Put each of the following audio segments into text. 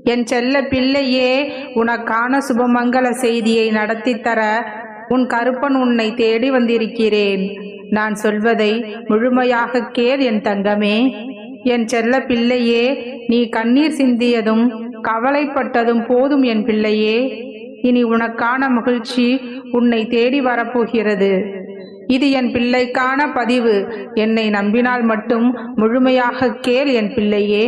என் செல்ல பிள்ளையே, உனக்கான சுபமங்கல செய்தியை நடத்தித்தர உன் கருப்பன் உன்னை தேடி வந்திருக்கிறேன். நான் சொல்வதை முழுமையாக கேள் என் தங்கமே. என் செல்ல பிள்ளையே, நீ கண்ணீர் சிந்தியதும் கவலைப்பட்டதும் போதும் என் பிள்ளையே. இனி உனக்கான மகிழ்ச்சி உன்னை தேடி வரப்போகிறது. இது என் பிள்ளைக்கான பதிவு. என்னை நம்பினால் மட்டும் முழுமையாக கேள் என் பிள்ளையே.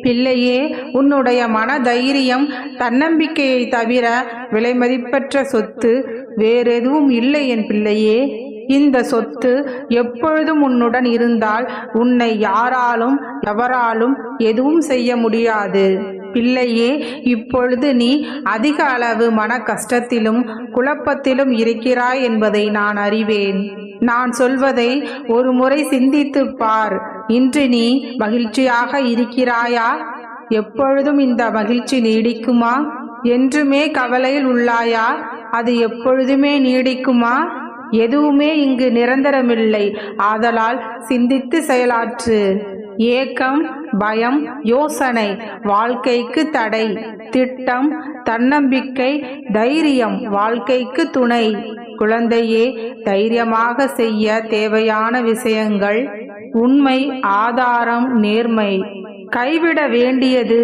பிள்ளையே, உன்னுடைய மன தைரியம், தன்னம்பிக்கையை தவிர விலைமதிப்பற்ற சொத்து வேறெதுவும் இல்லை என் பிள்ளையே. இந்த சொத்து எப்பொழுதும் உன்னுடன் இருந்தால் உன்னை யாராலும் எவராலும் எதுவும் செய்ய முடியாது. பிள்ளையே, இப்பொழுது நீ அதிக அளவு மன கஷ்டத்திலும் குழப்பத்திலும் இருக்கிறாய் என்பதை நான் அறிவேன். நான் சொல்வதை ஒரு முறை சிந்தித்து பார். இன்று நீ மகிழ்ச்சியாக இருக்கிறாயா? எப்பொழுதும் இந்த மகிழ்ச்சி நீடிக்குமா? என்றுமே கவலையில் உள்ளாயா? அது எப்பொழுதுமே நீடிக்குமா? எதுவுமே இங்கு நிரந்தரமில்லை. ஆதலால் சிந்தித்து செயலாற்று. ஏக்கம், பயம், யோசனை வாழ்க்கைக்கு தடை. திட்டம், தன்னம்பிக்கை, தைரியம் வாழ்க்கைக்கு துணை. குழந்தையே, தைரியமாக செய்ய தேவையான விஷயங்கள் உண்மை, ஆதாரம், நேர்மை. கைவிட வேண்டியது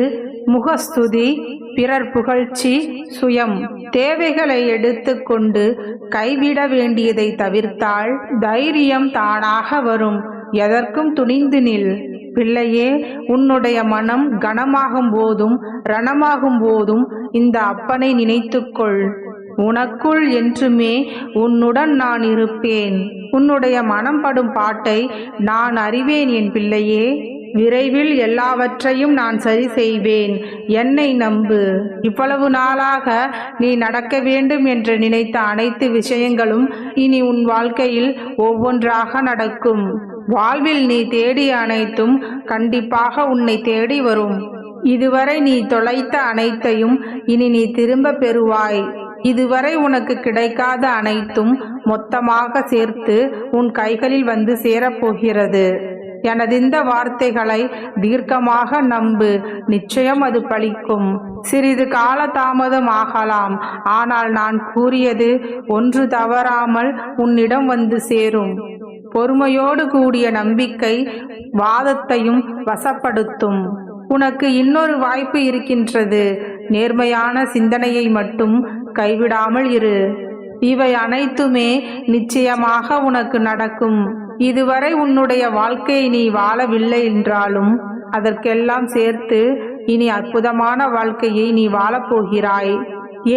முகஸ்துதி, பிறர் புகழ்ச்சி, சுயம். தேவைகளை எடுத்துக்கொண்டு கைவிட வேண்டியதை தவிர்த்தால் தைரியம் தானாக வரும். எதற்கும் துணிந்து நில். பிள்ளையே, உன்னுடைய மனம் கனமாகும் போதும் ரணமாகும் போதும் இந்த அப்பனை நினைத்துக்கொள். உனக்குள் என்றுமே உன்னுடன் நான் இருப்பேன். உன்னுடைய மனம் படும் பாட்டை நான் அறிவேன் என் பிள்ளையே. விரைவில் எல்லாவற்றையும் நான் சரி செய்வேன். என்னை நம்பு. இவ்வளவு நாளாக நீ நடக்க வேண்டும் என்று நினைத்த அனைத்து விஷயங்களும் இனி உன் வாழ்க்கையில் ஒவ்வொன்றாக நடக்கும். வாழ்வில் நீ தேடிய அனைத்தும் கண்டிப்பாக உன்னை தேடி வரும். இதுவரை நீ தொலைத்த அனைத்தையும் இனி நீ திரும்ப பெறுவாய். இதுவரை உனக்கு கிடைக்காத அனைத்தும் மொத்தமாக சேர்த்து உன் கைகளில் வந்து சேரப்போகிறது. எனது இந்த வார்த்தைகளை தீர்க்கமாக நம்பு. நிச்சயம் அது பலிக்கும். சிறிது கால தாமதம் ஆகலாம். ஆனால் நான் கூறியது ஒன்று தவறாமல் உன்னிடம் வந்து சேரும். பொறுமையோடு கூடிய நம்பிக்கை வாதத்தையும் வசப்படுத்தும். உனக்கு இன்னொரு வாய்ப்பு இருக்கின்றது. நேர்மையான சிந்தனையை மட்டும் கைவிடாமல் இரு. இவை அனைத்துமே நிச்சயமாக உனக்கு நடக்கும். இதுவரை உன்னுடைய வாழ்க்கையை நீ வாழவில்லை என்றாலும் அதற்கெல்லாம் சேர்த்து இனி அற்புதமான வாழ்க்கையை நீ வாழப்போகிறாய்.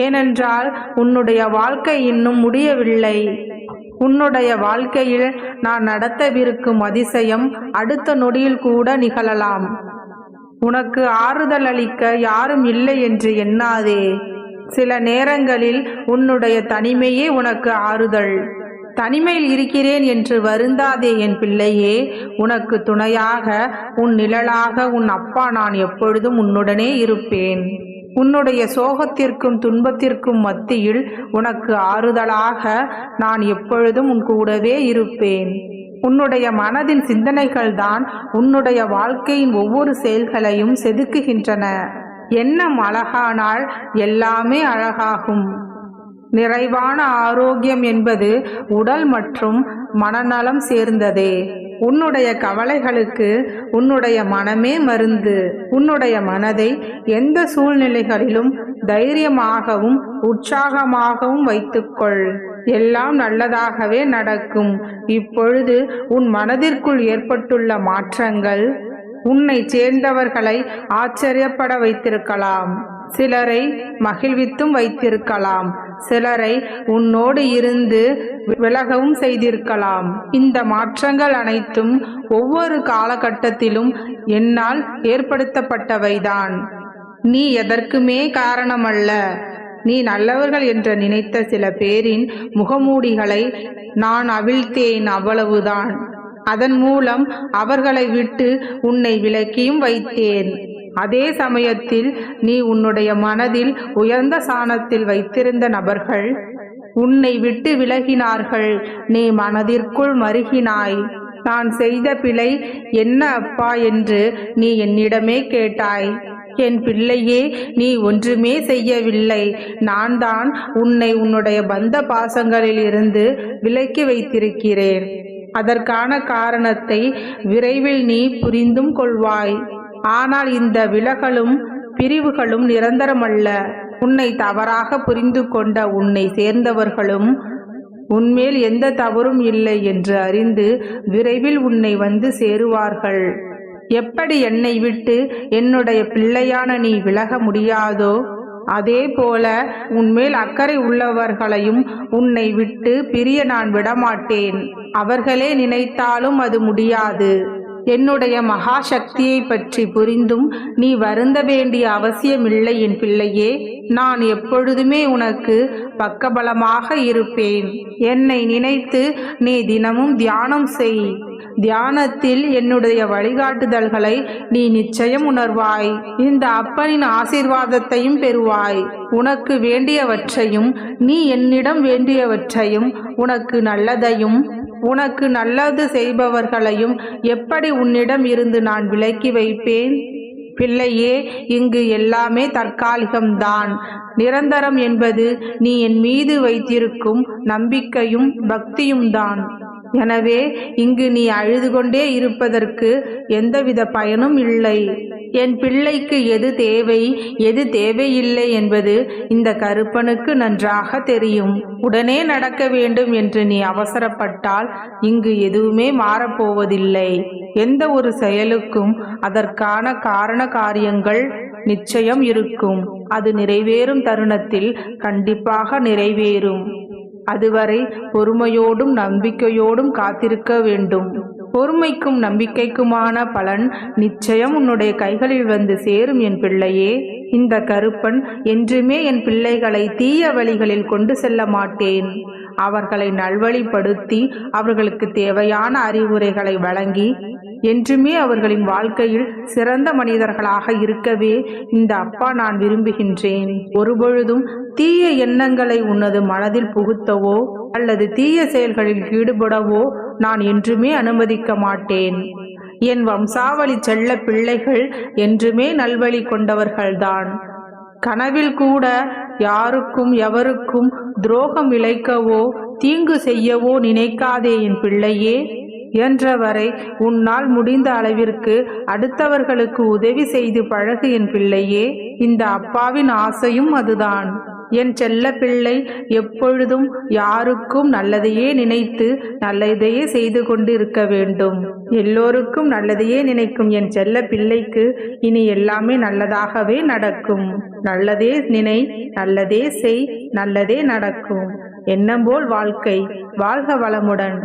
ஏனென்றால் உன்னுடைய வாழ்க்கை இன்னும் முடியவில்லை. உன்னுடைய வாழ்க்கையில் நான் நடத்தவிருக்கும் அதிசயம் அடுத்த நொடியில் கூட நிகழலாம். உனக்கு ஆறுதல் அளிக்க யாரும் இல்லை என்று எண்ணாதே. சில நேரங்களில் உன்னுடைய தனிமையே உனக்கு ஆறுதல். தனிமையில் இருக்கிறேன் என்று வருந்தாதே என் பிள்ளையே. உனக்கு துணையாக, உன் நிழலாக உன் அப்பா நான் எப்பொழுதும் உன்னுடனே இருப்பேன். உன்னுடைய சோகத்திற்கும் துன்பத்திற்கும் மத்தியில் உனக்கு ஆறுதலாக நான் எப்பொழுதும் உன் கூடவே இருப்பேன். உன்னுடைய மனதின் சிந்தனைகள் தான் உன்னுடைய வாழ்க்கையின் ஒவ்வொரு செயல்களையும் செதுக்குகின்றன. எண்ணம் அழகானால் எல்லாமே அழகாகும். நிறைவான ஆரோக்கியம் என்பது உடல் மற்றும் மனநலம் சேர்ந்ததே. உன்னுடைய கவலைகளுக்கு உன்னுடைய மனமே மருந்து. உன்னுடைய மனதை எந்த சூழ்நிலைகளிலும் தைரியமாகவும் உற்சாகமாகவும் வைத்துக்கொள். எல்லாம் நல்லதாகவே நடக்கும். இப்பொழுது உன் மனதிற்குள் ஏற்பட்டுள்ள மாற்றங்கள் உன்னை சேர்ந்தவர்களை ஆச்சரியப்பட வைத்திருக்கலாம். சிலரை மகிழ்வித்தும் வைத்திருக்கலாம். சிலரை உன்னோடு இருந்து விலகவும் செய்திருக்கலாம். இந்த மாற்றங்கள் அனைத்தும் ஒவ்வொரு காலகட்டத்திலும் என்னால் ஏற்படுத்தப்பட்டவைதான். நீ எதற்குமே காரணமல்ல. நீ நல்லவர்கள் என்று நினைத்த சில பேரின் முகமூடிகளை நான் அவிழ்த்தேன், அவ்வளவுதான். அதன் மூலம் அவர்களை விட்டு உன்னை விலக்கியும் வைத்தேன். அதே சமயத்தில் நீ உன்னுடைய மனதில் உயர்ந்த சாணத்தில் வைத்திருந்த நபர்கள் உன்னை விட்டு விலகினார்கள். நீ மனதிற்குள் மருகினாய். நான் செய்த பிழை என்ன அப்பா என்று நீ என்னிடமே கேட்டாய். என் பிள்ளையே, நீ ஒன்றுமே செய்யவில்லை. நான் தான் உன்னை உன்னுடைய பந்த பாசங்களில் இருந்து விலக்கி வைத்திருக்கிறேன். அதற்கான காரணத்தை விரைவில் நீ புரிந்தும் கொள்வாய். ஆனால் இந்த விலகலும் பிரிவுகளும் நிரந்தரமல்ல. உன்னை தவறாக புரிந்து கொண்ட உன்னை சேர்ந்தவர்களும் உன்மேல் எந்த தவறும் இல்லை என்று அறிந்து விரைவில் உன்னை வந்து சேருவார்கள். எப்படி என்னை விட்டு என்னுடைய பிள்ளையான நீ விலக முடியாதோ, அதே போல உன்மேல் அக்கறை உள்ளவர்களையும் உன்னை விட்டு பிரிய நான் விடமாட்டேன். அவர்களே நினைத்தாலும் அது முடியாது. என்னுடைய மகா சக்தியை பற்றி புரிந்தும் நீ வருந்த வேண்டிய அவசியமில்லை என் பிள்ளையே. நான் எப்பொழுதுமே உனக்கு பக்கபலமாக இருப்பேன். என்னை நினைத்து நீ தினமும் தியானம் செய். தியானத்தில் என்னுடைய வழிகாட்டுதல்களை நீ நிச்சயம் உணர்வாய். இந்த அப்பனின் ஆசீர்வாதத்தையும் பெறுவாய். உனக்கு வேண்டியவற்றையும் நீ என்னிடம் வேண்டியவற்றையும் உனக்கு நல்லதையும் உனக்கு நல்லது செய்பவர்களையும் எப்படி உன்னிடம் இருந்து நான் விலக்கி வைப்பேன்? பிள்ளையே, இங்கு எல்லாமே தற்காலிகம்தான். நிரந்தரம் என்பது நீ என் மீது வைத்திருக்கும் நம்பிக்கையும் பக்தியும் தான். எனவே இங்கு நீ அழுது கொண்டே இருப்பதற்கு எந்தவித பயனும் இல்லை. என் பிள்ளைக்கு எது தேவை எது தேவையில்லை என்பது இந்த கருப்பனுக்கு நன்றாக தெரியும். உடனே நடக்க வேண்டும் என்று நீ அவசரப்பட்டால் இங்கு எதுவுமே மாறப்போவதில்லை. எந்த ஒரு செயலுக்கும் அதற்கான காரண காரியங்கள் நிச்சயம் இருக்கும். அது நிறைவேறும் தருணத்தில் கண்டிப்பாக நிறைவேறும். அதுவரை பொறுமையோடும் நம்பிக்கையோடும் காத்திருக்க வேண்டும். பொறுமைக்கும் நம்பிக்கைக்குமான பலன் நிச்சயம் உன்னுடைய கைகளில் வந்து சேரும் என் பிள்ளையே. இந்த கருப்பன் என்றுமே என் பிள்ளைகளை தீய வழிகளில் கொண்டு செல்ல மாட்டேன். அவர்களை நல்வழிப்படுத்தி அவர்களுக்கு தேவையான அறிவுரைகளை வழங்கி என்றுமே அவர்களின் வாழ்க்கையில் சிறந்த மனிதர்களாக இருக்கவே இந்த அப்பா நான் விரும்புகின்றேன். ஒருபொழுதும் தீய எண்ணங்களை உனது மனதில் புகுத்தவோ அல்லது தீய செயல்களில் ஈடுபடவோ நான் என்றுமே அனுமதிக்க மாட்டேன். என் வம்சாவளி செல்ல பிள்ளைகள் என்றுமே நல்வழி கொண்டவர்கள்தான். கனவில் கூட யாருக்கும் எவருக்கும் துரோகம் இழைக்கவோ தீங்கு செய்யவோ நினைக்காதே என் பிள்ளையே. என்றவரை உன்னால் முடிந்த அளவிற்கு அடுத்தவர்களுக்கு உதவி செய்து பழகு என் பிள்ளையே. இந்த அப்பாவின் ஆசையும் அதுதான். என் செல்ல பிள்ளை எப்பொழுதும் யாருக்கும் நல்லதையே நினைத்து நல்லதையே செய்து கொண்டு இருக்க வேண்டும். எல்லோருக்கும் நல்லதையே நினைக்கும் என் செல்ல பிள்ளைக்கு இனி எல்லாமே நல்லதாகவே நடக்கும். நல்லதே நினை, நல்லதே செய், நல்லதே நடக்கும். எண்ணம் போல் வாழ்க்கை. வாழ்க வளமுடன்.